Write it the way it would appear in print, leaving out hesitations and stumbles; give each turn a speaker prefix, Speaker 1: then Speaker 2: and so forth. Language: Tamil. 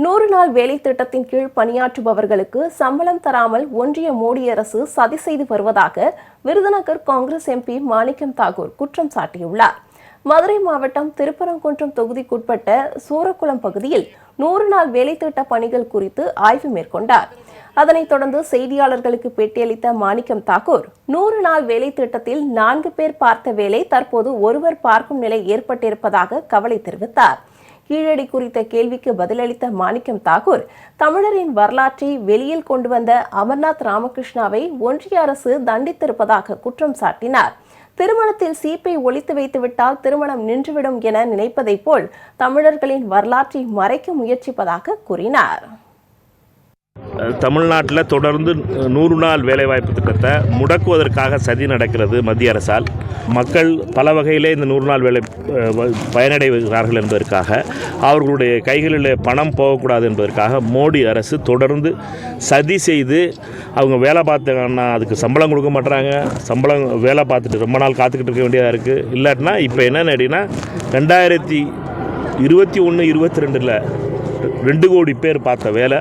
Speaker 1: 100 நாள் வேலை திட்டத்தின் கீழ் பணியாற்றுபவர்களுக்கு சம்பளம் தராமல் ஒன்றிய மோடி அரசு சதி செய்து வருவதாக விருதுநகர் காங்கிரஸ் எம்பி மாணிக்கம் தாகூர் குற்றம் சாட்டியுள்ளார். மதுரை மாவட்டம் திருப்பரங்குன்றம் தொகுதிக்குட்பட்ட சூரக்குளம் பகுதியில் 100 நாள் வேலை திட்ட பணிகள் குறித்து ஆய்வு மேற்கொண்டார். அதனைத் தொடர்ந்து செய்தியாளர்களுக்கு பேட்டியளித்த மாணிக்கம் தாகூர் 100 நாள் வேலை திட்டத்தில் 4 பேர் பார்த்த வேலை தற்போது ஒருவர் பார்க்கும் நிலை ஏற்பட்டிருப்பதாக கவலை தெரிவித்தார். கீழடி குறித்த கேள்விக்கு பதிலளித்த மாணிக்கம் தாகூர் தமிழரின் வரலாற்றை வெளியில் கொண்டு வந்த அமர்நாத் ராமகிருஷ்ணாவை ஒன்றிய அரசு தண்டித்திருப்பதாக குற்றம் சாட்டினார். திருமணத்தில் சீப்பை ஒளித்து வைத்துவிட்டால் திருமணம் நின்றுவிடும் என நினைப்பதைப் போல் தமிழர்களின் வரலாற்றை மறைக்க முயற்சிப்பதாக கூறினார்.
Speaker 2: தமிழ்நாட்டில் தொடர்ந்து 100 நாள் வேலைவாய்ப்பு திட்டத்தை முடக்குவதற்காக சதி நடக்கிறது மத்திய அரசால். மக்கள் பல வகையிலே இந்த 100 நாள் வேலை பயனடைகிறார்கள் என்பதற்காக, அவர்களுடைய கைகளில் பணம் போகக்கூடாது என்பதற்காக மோடி அரசு தொடர்ந்து சதி செய்து அவங்க வேலை பார்த்தாங்கன்னா அதுக்கு சம்பளம் கொடுக்க மாட்டுறாங்க. சம்பளம் வேலை பார்த்துட்டு ரொம்ப நாள் காத்துக்கிட்டு இருக்க வேண்டியதாக இருக்குது. இல்லாட்டினா இப்போ என்னென்னு அப்படின்னா 2021-22 2 கோடி பேர் பார்த்த வேலை